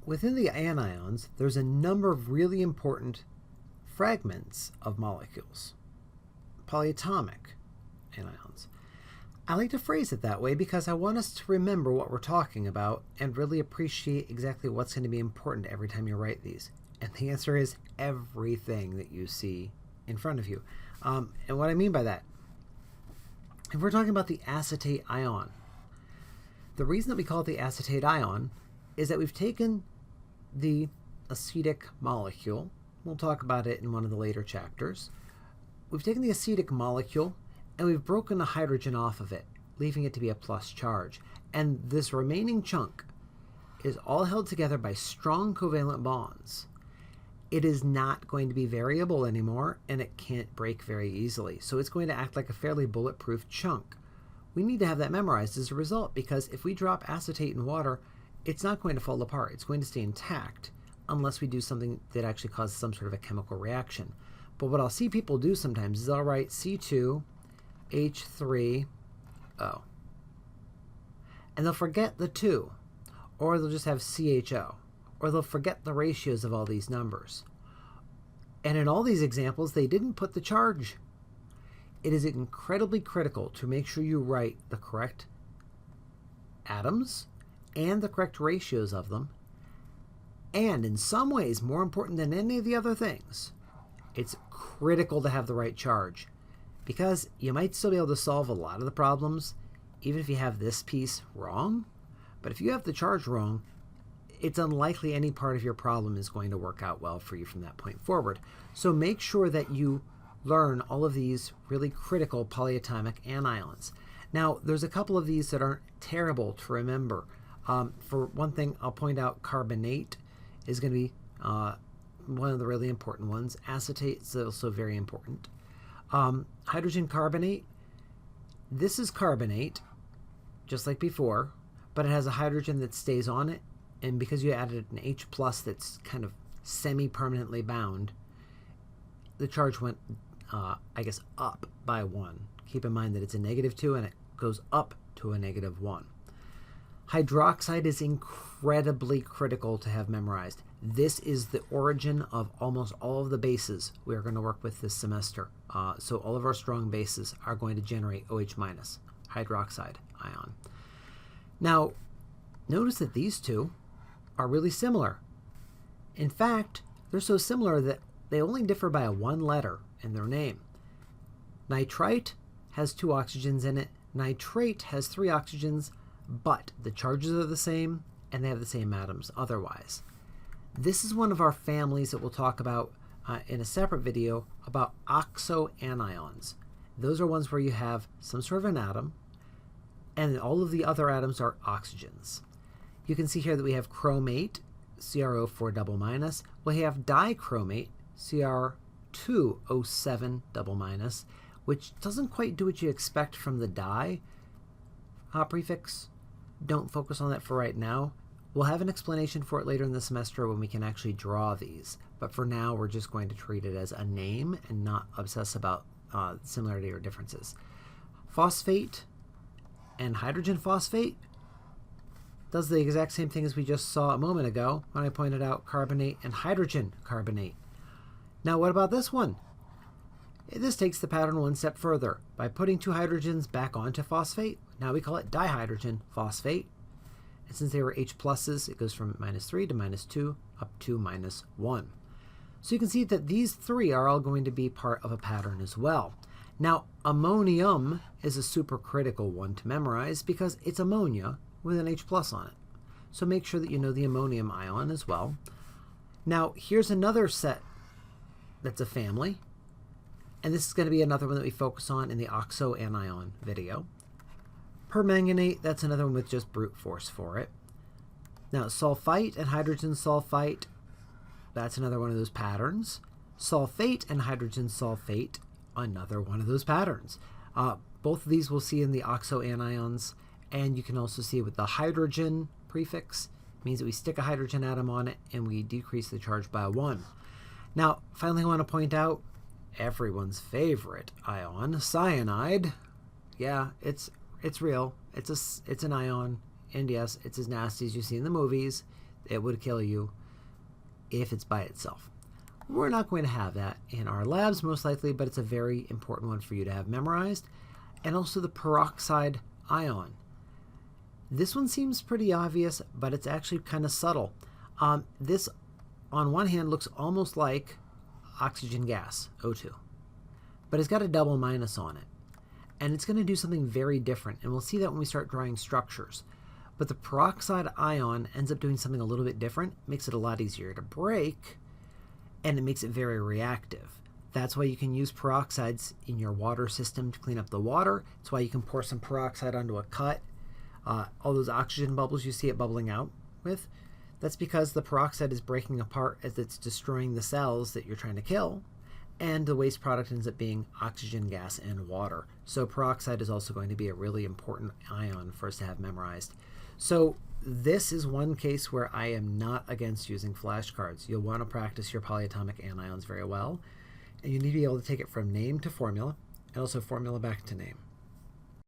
within the anions, there's a number of really important fragments of molecules, polyatomic anions. I like to phrase it that way because I want us to remember what we're talking about and really appreciate exactly what's going to be important every time you write these. And the answer is everything that you see in front of you. And what I mean by that, if we're talking about the acetate ion, the reason that we call it the acetate ion is that we've taken the acetic molecule. We'll talk about it in one of the later chapters. We've taken the acetic molecule and we've broken a hydrogen off of it, leaving it to be a plus charge. And this remaining chunk is all held together by strong covalent bonds. It is not going to be variable anymore, and it can't break very easily. So it's going to act like a fairly bulletproof chunk. We need to have that memorized as a result, because if we drop acetate in water, it's not going to fall apart. It's going to stay intact unless we do something that actually causes some sort of a chemical reaction. But what I'll see people do sometimes is they'll write C2H3O. And they'll forget the 2, or they'll just have CHO, or they'll forget the ratios of all these numbers. And in all these examples, they didn't put the charge. It is incredibly critical to make sure you write the correct atoms and the correct ratios of them. And in some ways, more important than any of the other things, it's critical to have the right charge, because you might still be able to solve a lot of the problems even if you have this piece wrong. But if you have the charge wrong, it's unlikely any part of your problem is going to work out well for you from that point forward. So make sure that you learn all of these really critical polyatomic anions. Now, there's a couple of these that aren't terrible to remember. For one thing, I'll point out carbonate is going to be one of the really important ones. Acetate is also very important. Hydrogen carbonate, this is carbonate, just like before, but it has a hydrogen that stays on it, and because you added an H plus that's kind of semi-permanently bound, the charge went, I guess, up by 1. Keep in mind that it's a -2 and it goes up to a -1. Hydroxide is incredibly critical to have memorized. This is the origin of almost all of the bases we are going to work with this semester. So all of our strong bases are going to generate OH-, hydroxide ion. Now, notice that these two are really similar. In fact, they're so similar that they only differ by 1 letter in their name. Nitrite has 2 oxygens in it. Nitrate has 3 oxygens, but the charges are the same and they have the same atoms otherwise. This is one of our families that we'll talk about in a separate video about Oxxo Anions. Those are ones where you have some sort of an atom and all of the other atoms are oxygens. You can see here that we have chromate, CrO4 We have dichromate, Cr2O7 which doesn't quite do what you expect from the di prefix. Don't focus on that for right now. We'll have an explanation for it later in the semester when we can actually draw these. But for now, we're just going to treat it as a name and not obsess about similarity or differences. Phosphate and hydrogen phosphate does the exact same thing as we just saw a moment ago when I pointed out carbonate and hydrogen carbonate. Now, what about this one? This takes the pattern one step further. By putting 2 hydrogens back onto phosphate, now we call it dihydrogen phosphate. And since they were H pluses, it goes from -3 to -2 up to -1. So you can see that these 3 are all going to be part of a pattern as well. Now, ammonium is a supercritical one to memorize because it's ammonia with an H plus on it. So make sure that you know the ammonium ion as well. Now, here's another set that's a family. And this is going to be another one that we focus on in the Oxxo Anion video. Permanganate, that's another one with just brute force for it. Now, sulfite and hydrogen sulfite, that's another one of those patterns. Sulfate and hydrogen sulfate, another one of those patterns. Both of these we'll see in the Oxxo Anions, and you can also see it with the hydrogen prefix. It means that we stick a hydrogen atom on it and we decrease the charge by 1. Now, finally, I want to point out everyone's favorite ion, cyanide. Yeah, it's real. It's an ion, and yes, it's as nasty as you see in the movies. It would kill you if it's by itself. We're not going to have that in our labs most likely, but it's a very important one for you to have memorized. And also the peroxide ion. This one seems pretty obvious, but it's actually kind of subtle. This, on one hand, looks almost like oxygen gas, O2, but it's got a double minus on it. And it's going to do something very different, and we'll see that when we start drawing structures. But the peroxide ion ends up doing something a little bit different, makes it a lot easier to break, and it makes it very reactive. That's why you can use peroxides in your water system to clean up the water. It's why you can pour some peroxide onto a cut. All those oxygen bubbles you see it bubbling out with, that's because the peroxide is breaking apart as it's destroying the cells that you're trying to kill, and the waste product ends up being oxygen gas and water. So peroxide is also going to be a really important ion for us to have memorized. So this is one case where I am not against using flashcards. You'll want to practice your polyatomic anions very well, and you need to be able to take it from name to formula, and also formula back to name.